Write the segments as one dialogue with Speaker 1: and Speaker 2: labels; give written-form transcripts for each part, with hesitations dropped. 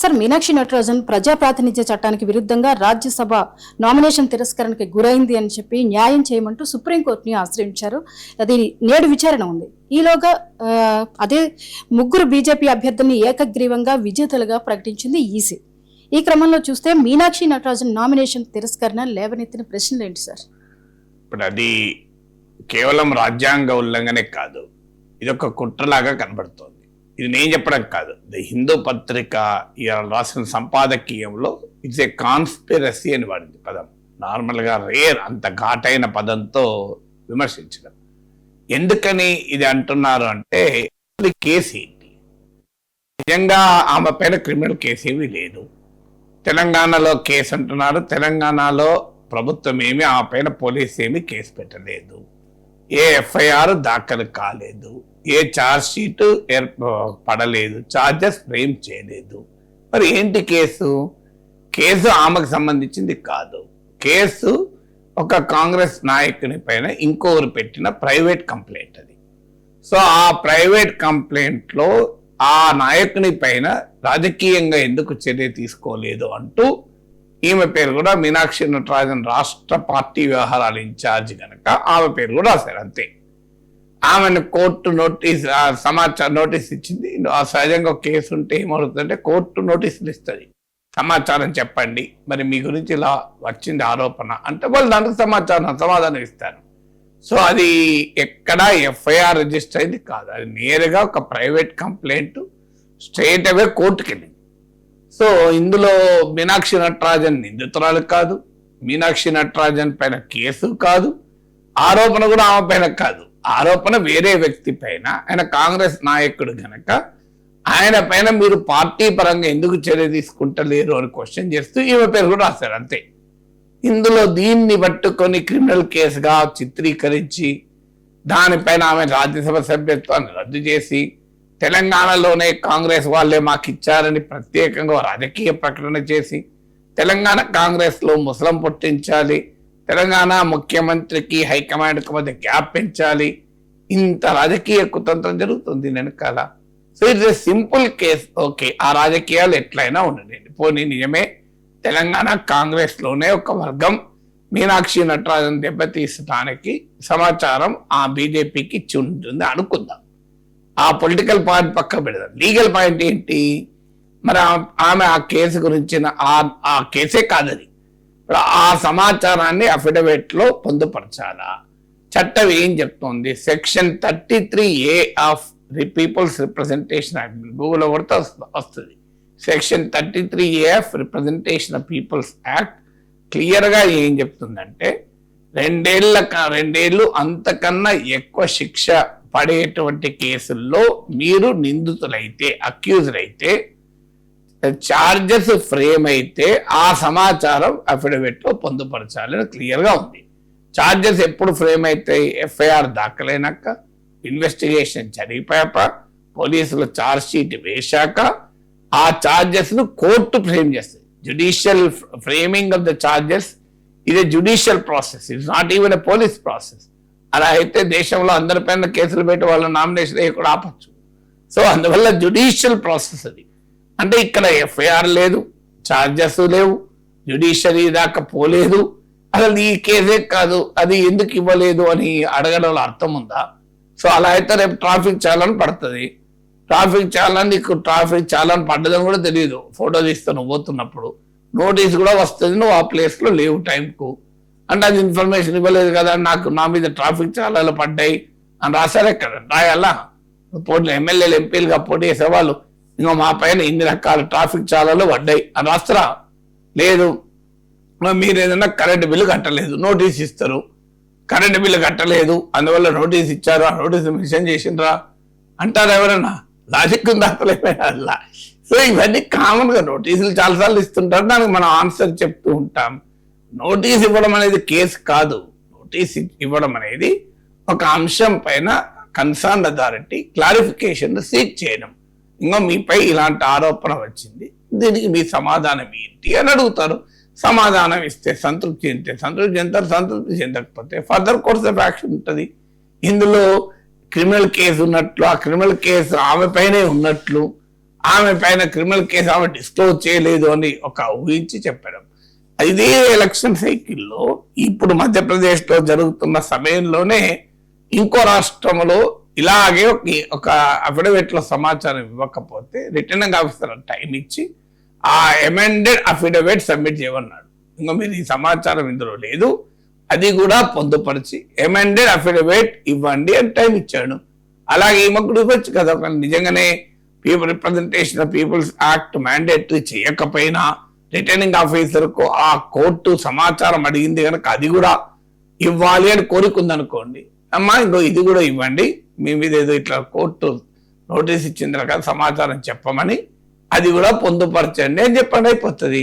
Speaker 1: Sir, Meenakshi Natarajan ప్రజాప్రాతినిధ్య చట్టానికి విరుద్ధంగా Rajya Sabha nomination తిరస్కరణకి గురైంది అని చెప్పి న్యాయం చేయమంటూ సుప్రీంకోర్టుని ఆశ్రయించారు. అది నేడు విచారణ ఉంది. ఈలోగా అదే ముగ్గురు బీజేపీ అభ్యర్థుల్ని ఏకగ్రీవంగా విజేతలుగా ప్రకటించింది ఈసీ. ఈ క్రమంలో చూస్తే మీనాక్షి నటరాజన్ నామినేషన్ తిరస్కరణ లేవనెత్తిన ప్రశ్నలు ఏంటి సార్?
Speaker 2: ఇప్పుడు అది కేవలం రాజ్యాంగ ఉల్లంఘనే కాదు, ఇది ఒక కుట్రలాగా కనబడుతోంది. ఇది నేను చెప్పడం కాదు, ది హిందూ పత్రిక ఇవాళ రాసిన సంపాదకీయంలో ఇట్స్ ఏ కాన్స్పిరసీ అని వాడింది పదం. నార్మల్గా రేర్ అంత ఘాటైన పదంతో విమర్శించడం. ఎందుకని ఇది అంటున్నారు అంటే, కేసు ఏంటి? నిజంగా ఆమె పైన క్రిమినల్ కేసు ఏమీ లేదు. తెలంగాణలో కేసు అంటున్నారు. తెలంగాణలో ప్రభుత్వం ఏమి ఆమె పైన పోలీసు ఏమి కేసు పెట్టలేదు. ఏ ఎఫ్ఐఆర్ దాఖలు కాలేదు, ఏ ఛార్జ్ షీట్ పడలేదు, ఛార్జెస్ ఫ్రేమ్ చేయలేదు. మరి ఏంటి కేసు? కేసు ఆమెకు సంబంధించింది కాదు. కేసు ఒక కాంగ్రెస్ నాయకుని పైన ఇంకొకరు పెట్టిన ప్రైవేట్ కంప్లైంట్ అది. సో ఆ ప్రైవేట్ కంప్లైంట్లో ఆ నాయకుని పైన రాజకీయంగా ఎందుకు చర్య తీసుకోలేదు అంటూ ఈమె పేరు కూడా మీనాక్షి నటరాజన్ రాష్ట్ర పార్టీ వ్యవహారాల ఇన్ఛార్జ్ కనుక ఆమె పేరు కూడా రాశారు. అంతే. ఆమెను కోర్టు నోటీస్ సమాచారం నోటీస్ ఇచ్చింది. సహజంగా కేసు ఉంటే ఏమవుతుందంటే కోర్టు నోటీసులు ఇస్తుంది, సమాచారం చెప్పండి, మరి మీ గురించి ఇలా వచ్చింది ఆరోపణ అంటే వాళ్ళు దానికి సమాధానం ఇస్తారు. సో అది ఎక్కడా ఎఫ్ఐఆర్ రిజిస్టర్ అయింది కాదు, అది నేరుగా ఒక ప్రైవేట్ కంప్లైంట్ స్ట్రైట్ అవే కోర్టుకి వెళ్ళింది. సో ఇందులో మీనాక్షి నటరాజన్ నిందితురాలు కాదు, మీనాక్షి నటరాజన్ పైన కేసు కాదు, ఆరోపణ కూడా ఆమె పైన కాదు. ఆరోపణ వేరే వ్యక్తి పైన, ఆయన కాంగ్రెస్ నాయకుడు గనక ఆయన పైన మీరు పార్టీ పరంగా ఎందుకు చర్య తీసుకుంటలేరు అని క్వశ్చన్ చేస్తూ ఈమె పేరు కూడా రాశారు. అంతే. ఇందులో దీన్ని పట్టుకొని క్రిమినల్ కేసుగా చిత్రీకరించి దానిపైన ఆమె రాజ్యసభ సభ్యత్వాన్ని రద్దు చేసి తెలంగాణలోనే కాంగ్రెస్ వాళ్ళే మాకు ఇచ్చారని ప్రత్యేకంగా రాజకీయ ప్రకటన చేసి తెలంగాణ కాంగ్రెస్లో ముసలం పుట్టించాలి, తెలంగాణ ముఖ్యమంత్రికి హైకమాండ్కి మధ్య గ్యాప్ పెంచాలి, ఇంత రాజకీయ కుతంత్రం జరుగుతుంది వెనకాల. So it's a simple case. Okay, ఆ రాజకీయాలు ఎట్లయినా ఉండండి, పోనీ నిజమే తెలంగాణ కాంగ్రెస్లోనే ఒక వర్గం మీనాక్షి నటరాజన్ దెబ్బతీసడానికి సమాచారం ఆ బీజేపీకి ఇచ్చి ఉంటుంది అనుకుందాం. ఆ పొలిటికల్ పాయింట్ పక్క పెడదాం. లీగల్ పాయింట్ ఏంటి? మరి ఆమె ఆ కేసు గురించిన ఆ కేసే కాదని ఆ సమాచారాన్ని అఫిడవిట్ లో పొందుపరచాలా? చట్టం ఏం చెప్తోంది? Section 33A of the peoples representation act, గూగుల్లో కొడితే వస్తుంది. Section 33A of representation of peoples act clear గా ఏం చెప్తుందంటే, రెండేళ్లు అంతకన్నా ఎక్కువ శిక్ష పడేటువంటి కేసుల్లో మీరు నిందితులైతే, అక్యూజ్డ్ అయితే, ఛార్జెస్ ఫ్రేమ్ అయితే ఆ సమాచారం అఫిడవిట్ లో పొందుపరచాలని క్లియర్ గా ఉంది. ఛార్జెస్ ఎప్పుడు ఫ్రేమ్ అవుతాయి? ఎఫ్ఐఆర్ దాఖలైనాక, ఇన్వెస్టిగేషన్ జరిపాక, పోలీసులు ఛార్జ్ షీట్ వేశాక ఆ ఛార్జెస్ ను కోర్టు ఫ్రేమ్ చేస్తుంది. Judicial framing of the charges ఇది judicial process, it's not even a police process. అలా అయితే దేశంలో అందరిపైన కేసులు పెట్టి వాళ్ళ నామినేషన్ కూడా ఆపచ్చు. సో అందువల్ల జ్యుడిషియల్ ప్రాసెస్ అది. అంటే ఇక్కడ ఎఫ్ఐఆర్ లేదు, ఛార్జెస్ లేవు, జ్యుడిషియరీ దాకా పోలేదు. అసలు ఈ కేసే కాదు, అది ఎందుకు ఇవ్వలేదు అని అడగడంలో అర్థం ఉందా? సో అలా అయితే రేపు ట్రాఫిక్ చాలాన్ పడుతుంది. ట్రాఫిక్ చాలాన్, నీకు ట్రాఫిక్ చాలాన్ పడ్డదని కూడా తెలియదు. ఫోటో తీస్తే నువ్వు పోతున్నప్పుడు నోటీస్ కూడా వస్తుంది, నువ్వు ఆ ప్లేస్లో లేవు టైంకు. అంటే అది ఇన్ఫర్మేషన్ ఇవ్వలేదు కదా, నా మీద ట్రాఫిక్ చాలాలు పడ్డాయి అని రాశారే కదా, రాయాలా? పోటీ ఎమ్మెల్యేలు ఎంపీలుగా పోటీ చేసేవాళ్ళు ఇంకో మా పైన ఇన్ని రకాల ట్రాఫిక్ చాలాలు పడ్డాయి అని రాస్తారా? లేదు. మీరు ఏదైనా కరెంటు బిల్లు కట్టలేదు, నోటీస్ ఇస్తారు. కరెంటు బిల్లు కట్టలేదు అందువల్ల నోటీస్ ఇచ్చారు, ఆ నోటీస్ మెన్షన్ చేసిండ్రా అంటారు ఎవరన్నా? లాజిక్ ఉందా? అలా. సో ఇవన్నీ కామన్గా నోటీసులు చాలాసార్లు ఇస్తుంటారు, దానికి మనం ఆన్సర్ చెప్తూ ఉంటాం. నోటీస్ ఇవ్వడం అనేది కేసు కాదు. నోటీస్ ఇవ్వడం అనేది ఒక అంశం పైన కన్సర్న్ అథారిటీ క్లారిఫికేషన్ సీక్ చేయడం. ఇంకో మీపై ఇలాంటి ఆరోపణ వచ్చింది, దీనికి మీ సమాధానం ఏంటి అని అడుగుతారు. సమాధానం ఇస్తే సంతృప్తి చెందుతారు, సంతృప్తి చెందకపోతే ఫర్దర్ కోర్స్ ఆఫ్ యాక్షన్ ఉంటుంది. ఇందులో క్రిమినల్ కేసు ఉన్నట్లు, ఆ క్రిమినల్ కేసు ఆమె పైనే ఉన్నట్లు, ఆమె పైన క్రిమినల్ కేసు ఆమె డిస్క్లోజ్ చేయలేదు అని ఒక ఊహించి చెప్పడం. ఇదే ఎలక్షన్ సైకిల్లో ఇప్పుడు మధ్యప్రదేశ్లో జరుగుతున్న సమయంలోనే ఇంకో రాష్ట్రంలో ఇలాగే ఒక అఫిడవిట్ లో సమాచారం ఇవ్వకపోతే రిటర్నింగ్ ఆఫీసర్ టైం ఇచ్చి ఆ అమెండెడ్ అఫిడవిట్ సబ్మిట్ చేయమన్నాడు. ఇంకా మీరు ఈ సమాచారం ఇందులో లేదు, అది కూడా పొందుపరిచి అమెండెడ్ అఫిడవిట్ ఇవ్వండి అని టైం ఇచ్చాడు. అలాగే ఈమెకు ఇవ్వచ్చు కదా, నిజంగానే people representation peoples act mandatory చేయకపోయినా రిటర్నింగ్ ఆఫీసర్ కు ఆ కోర్టు సమాచారం అడిగింది కనుక అది కూడా ఇవ్వాలి అని కోరుకుందనుకోండి, అమ్మా ఇంకో ఇది కూడా ఇవ్వండి, మీ మీద ఏదో ఇట్లా కోర్టు నోటీస్ ఇచ్చింది కదా సమాచారం చెప్పమని, అది కూడా పొందుపరచండి అని చెప్పండి, అయిపోతుంది.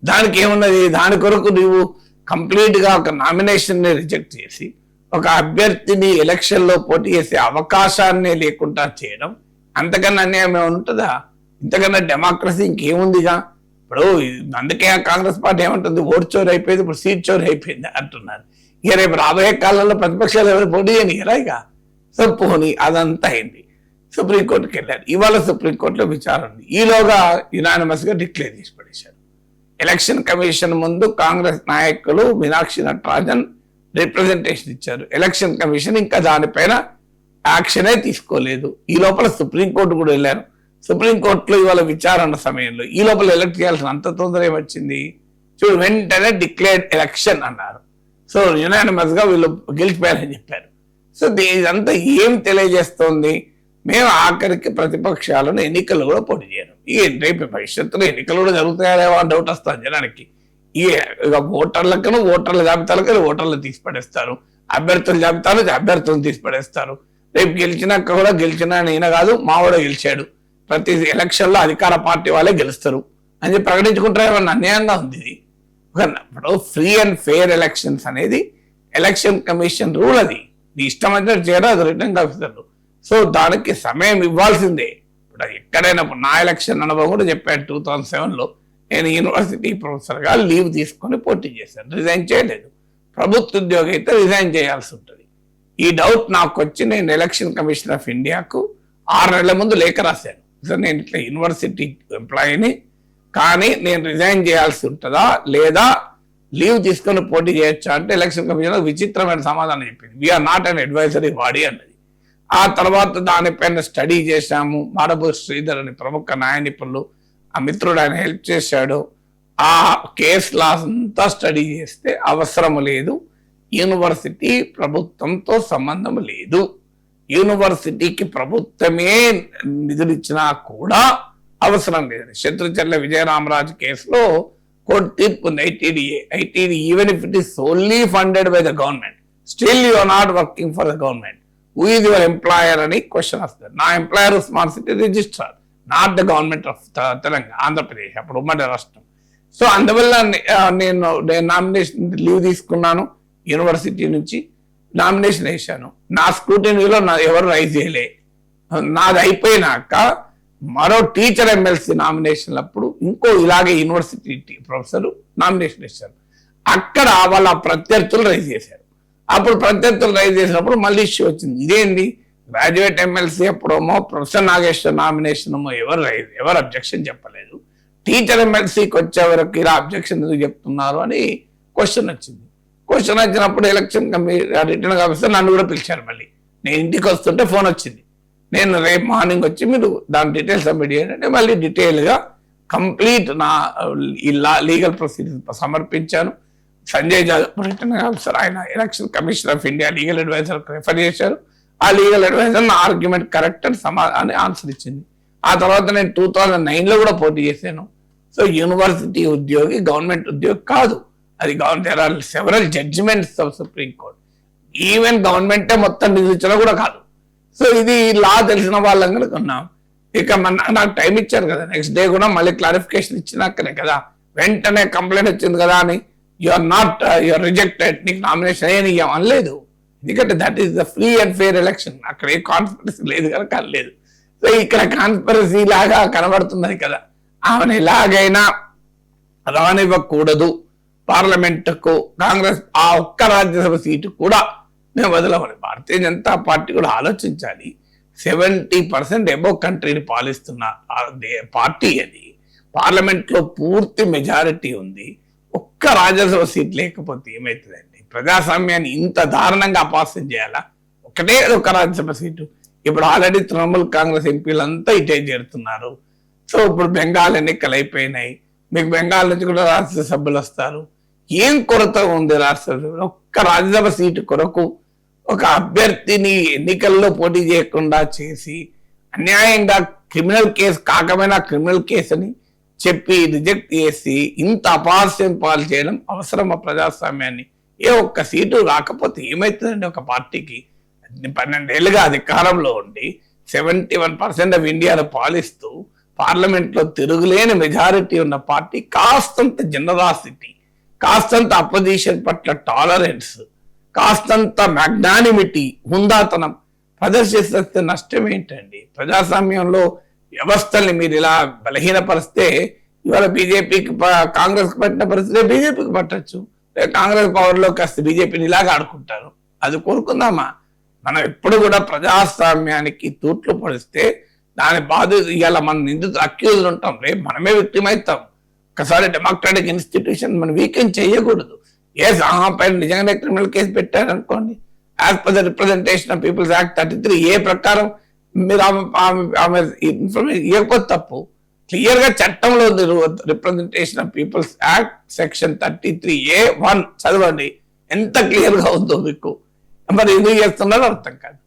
Speaker 2: దానికి ఏమున్నది? దాని కొరకు నువ్వు కంప్లీట్ గా ఒక నామినేషన్ ని రిజెక్ట్ చేసి ఒక అభ్యర్థిని ఎలక్షన్ లో పోటీ చేసే అవకాశాన్ని లేకుండా చేయడం అంతకన్నా అన్యాయం ఉంటుందా? ఇంతకన్నా డెమోక్రసీ ఇంకేముందిగా? ఇప్పుడు అందుకే కాంగ్రెస్ పార్టీ ఏమంటుంది, ఓటు చోరీ అయిపోయింది, ఇప్పుడు సీట్ చోరీ అయిపోయింది అంటున్నారు. ఇక రేపు రాబోయే కాలంలో ప్రతిపక్షాలు ఎవరు పోటీ చేయనియరా? ఇక సో పోనీ అదంతా అయింది. సుప్రీంకోర్టుకి వెళ్ళారు. ఇవాళ సుప్రీంకోర్టులో విచారణ ఉంది. ఈలోగా యునానిమస్ గా డిక్లేర్ చేసి పడేశారు. ఎలక్షన్ కమిషన్ ముందు కాంగ్రెస్ నాయకులు మీనాక్షి నటరాజన్ రిప్రజెంటేషన్ ఇచ్చారు. ఎలక్షన్ కమిషన్ ఇంకా దానిపైన యాక్షనే తీసుకోలేదు. ఈ లోపల సుప్రీంకోర్టు కూడా వెళ్ళారు. సుప్రీంకోర్టులో ఇవాళ విచారణ సమయంలో ఈ లోపల ఎలక్ట్ చేయాల్సిన అంత తొందర ఏమొచ్చింది? చూడు, వెంటనే డిక్లేర్డ్ ఎలక్షన్ అన్నారు. సో యునానిమస్ గా వీళ్ళు గెలిచిపోయారని చెప్పారు. సో ఇదంతా ఏం తెలియజేస్తోంది? మేము ఆఖరికి ప్రతిపక్షాలను ఎన్నికలు కూడా పోటీ చేయను. ఈ రేపు భవిష్యత్తులో ఎన్నికలు కూడా జరుగుతాయో డౌట్ వస్తుంది జనానికి. ఇక ఓటర్ల జాబితాలకు ఓటర్లు తీసిపడేస్తారు, అభ్యర్థుల జాబితాలు అభ్యర్థులను తీసిపడేస్తారు. రేపు గెలిచినాక కూడా గెలిచినా నేనే కాదు మావాడు గెలిచాడు, ప్రతి ఎలక్షన్ లో అధికార పార్టీ వాళ్ళే గెలుస్తారు అని చెప్పి ప్రకటించుకుంటారు. ఏమన్నా అన్యాయంగా ఉంది ఇది? ఇప్పుడు ఫ్రీ అండ్ ఫెయిర్ ఎలక్షన్స్ అనేది ఎలక్షన్ కమిషన్ రూల్. అది నీ ఇష్టం వచ్చినట్టు చేయడం, అది రిటర్నింగ్ ఆఫీసర్లు. సో దానికి సమయం ఇవ్వాల్సిందే. ఇప్పుడు ఎక్కడైనా నా ఎలక్షన్ అనుభవం కూడా చెప్పాను. 2007లో నేను యూనివర్సిటీ ప్రొఫెసర్ గా లీవ్ తీసుకొని పోటీ చేశాను, రిజైన్ చేయలేదు. ప్రభుత్వ ఉద్యోగి అయితే రిజైన్ చేయాల్సి ఉంటుంది. ఈ డౌట్ నాకు వచ్చి నేను ఎలక్షన్ కమిషన్ ఆఫ్ ఇండియాకు 6 నెలల ముందు లేఖ రాశాను. సార్ నేను ఇట్లా యూనివర్సిటీ ఎంప్లాయీని, కానీ నేను రిజైన్ చేయాల్సి ఉంటుందా లేదా లీవ్ తీసుకొని పోటీ చేయొచ్చా అంటే ఎలక్షన్ కమిషన్ విచిత్రమైన సమాధానం చెప్పింది, we are not an advisory body అన్నది. ఆ తర్వాత దానిపైన స్టడీ చేశాము. మాడబూర్ శ్రీధర్ అని ప్రముఖ న్యాయ నిపుణులు, ఆ మిత్రుడు ఆయన హెల్ప్ చేశాడు. ఆ కేసు లాస్ అంతా స్టడీ చేస్తే అవసరం లేదు, యూనివర్సిటీ ప్రభుత్వంతో సంబంధం లేదు, యూనివర్సిటీకి ప్రభుత్వమే నిధులు ఇచ్చినా కూడా అవసరం లేదు. శత్రుచర్ల విజయరామరాజు కేసులో కోర్టు తీర్పు ఉంది. ఐటీడీ even if it is solely funded by the government, still you are not working for the government, who is your employer అని క్వశ్చన్ వస్తుంది. నా employer smart city registrar, not the government of Telangana, Andhra Pradesh, అప్పుడు ఉమ్మడి రాష్ట్రం. So అందువల్ల నేను nomination leave తీసుకున్నాను, university నుంచి నామినేషన్ వేశాను. నా స్క్రూటినీలో ఎవరు రైజ్ చేయలే. నాది అయిపోయినాక మరో టీచర్ ఎమ్మెల్సీ నామినేషన్ అప్పుడు ఇంకో ఇలాగే యూనివర్సిటీ ప్రొఫెసర్ నామినేషన్ వేశారు. అక్కడ వాళ్ళ ప్రత్యర్థులు రైజ్ చేశారు. అప్పుడు ప్రత్యర్థులు రైజ్ చేసినప్పుడు మళ్ళీ ఇష్యూ వచ్చింది. ఇదేంది, గ్రాడ్యుయేట్ ఎమ్మెల్సీ అప్పుడేమో ప్రొఫెసర్ నాగేశ్వర్ నామినేషన్ ఏమో ఎవరు అబ్జెక్షన్ చెప్పలేదు, టీచర్ ఎమ్మెల్సీకి వచ్చే వరకు ఇలా అబ్జెక్షన్ ఎందుకు చెప్తున్నారు అని క్వశ్చన్ వచ్చింది. క్వశ్చన్ వచ్చినప్పుడు ఎలక్షన్ రిటర్నింగ్ ఆఫీసర్ నన్ను కూడా పిలిచారు. మళ్ళీ నేను ఇంటికి వస్తుంటే ఫోన్ వచ్చింది, నేను రేపు మార్నింగ్ వచ్చి మీరు దాని డీటెయిల్స్ సబ్మిట్ చేయండి. మళ్ళీ డీటెయిల్గా కంప్లీట్ నా లీగల్ ప్రొసీజర్ సమర్పించాను. సంజయ్ జాదవ్ రిటర్నింగ్ ఆఫీసర్, ఆయన election commission of India legal advisor refer చేశారు. ఆ లీగల్ అడ్వైజర్ నా ఆర్గ్యుమెంట్ కరెక్ట్ అని ఆన్సర్ ఇచ్చింది. ఆ తర్వాత నేను 2009లో కూడా పోటీ చేశాను. సో యూనివర్సిటీ ఉద్యోగి గవర్నమెంట్ ఉద్యోగి కాదు, అది there are several judgments of supreme court. Even గవర్నమెంటే మొత్తం నిధులిచ్చినా కూడా కాదు. సో ఇది లా తెలిసిన వాళ్ళం కనుక ఉన్నాం. ఇక నాకు టైం ఇచ్చారు కదా, నెక్స్ట్ డే కూడా మళ్ళీ క్లారిఫికేషన్ ఇచ్చినాకనే కదా, వెంటనే కంప్లైంట్ వచ్చింది కదా అని యూఆర్ రిజెక్టెడ్, నీకు నామినేషన్ ఏమి అనలేదు. ఎందుకంటే that is the free and fair election. అక్కడ ఏ కాన్స్పిరసీ లేదు కనుక లేదు. సో ఇక్కడ కాన్స్పిరసీ లాగా కనబడుతున్నది కదా, ఆమెను ఎలాగైనా రానివ్వకూడదు పార్లమెంటుకు. కాంగ్రెస్ ఆ ఒక్క రాజ్యసభ సీటు కూడా మేము వదలమని భారతీయ జనతా పార్టీ కూడా ఆలోచించాలి. 70% అబోవ్ కంట్రీని పాలిస్తున్న పార్టీ అది. పార్లమెంట్ లో పూర్తి మెజారిటీ ఉంది. ఒక్క రాజ్యసభ సీట్ లేకపోతే ఏమవుతుందండి? ప్రజాస్వామ్యాన్ని ఇంత దారుణంగా అపహాస్యం చేయాలా? ఒకటే ఒక రాజ్యసభ సీటు. ఇప్పుడు ఆల్రెడీ తృణమూల్ కాంగ్రెస్ ఎంపీలంతా ఇటే చేరుతున్నారు. సో ఇప్పుడు బెంగాల్ ఎన్నికలు అయిపోయినాయి. మీకు బెంగాల్ నుంచి కూడా రాజ్యసభ సభ్యులు వస్తారు. ఏం కొరత ఉంది రాష్ట్రంలో? ఒక్క రాజ్యసభ సీటు కొరకు ఒక అభ్యర్థిని ఎన్నికల్లో పోటీ చేయకుండా చేసి అన్యాయంగా క్రిమినల్ కేసు కాకపోయినా క్రిమినల్ కేసుని చెప్పి రిజెక్ట్ చేసి ఇంత అపహాస్యం పాలు చేయడం అవసరమా ప్రజాస్వామ్యాన్ని? ఏ ఒక్క సీటు రాకపోతే ఏమవుతుందండి ఒక పార్టీకి? 12 ఏళ్ళుగా అధికారంలో ఉండి 71% ఆఫ్ ఇండియాను పాలిస్తూ పార్లమెంట్ లో తిరుగులేని మెజారిటీ ఉన్న పార్టీ కాస్తంత జనరాసిటీ, కాస్తంత అపోజిషన్ పట్ల టాలరెన్స్, కాస్తంత మ్యాగ్నానిమిటీ, హుందాతనం ప్రదర్శిస్తే నష్టం ఏంటండి? ప్రజాస్వామ్యంలో వ్యవస్థల్ని మీరు ఇలా బలహీనపరిస్తే ఇవాళ బీజేపీకి కాంగ్రెస్ పట్టిన పరిస్థితి బీజేపీకి పట్టచ్చు. కాంగ్రెస్ పవర్ లోకి వస్తే బీజేపీని ఇలాగా ఆడుకుంటారు. అది కోరుకుందామా? మనం ఎప్పుడు కూడా ప్రజాస్వామ్యానికి తూట్లు పడిస్తే దాని బాధ ఇవాళ మన నిందితులు అక్యూజ్లు ఉంటాం, రేపు మనమే విక్టిమ్ అవుతాం. ఒకసారి డెమోక్రాటిక్ ఇన్స్టిట్యూషన్ మనం వీకెండ్ చేయకూడదు. పైన నిజంగానే క్రిమినల్ కేసు పెట్టారనుకోండి, as per the representation of peoples act 33A ప్రకారం మీరు ఆమె ఇన్ఫర్మేషన్ ఇవ్వకపోతే తప్పు. క్లియర్ గా చట్టంలో ఉంది. Representation of peoples act section 33A(1) చదవండి, ఎంత క్లియర్ గా ఉందో మీకు. మరి ఎందుకు చేస్తున్నారో అర్థం కాదు.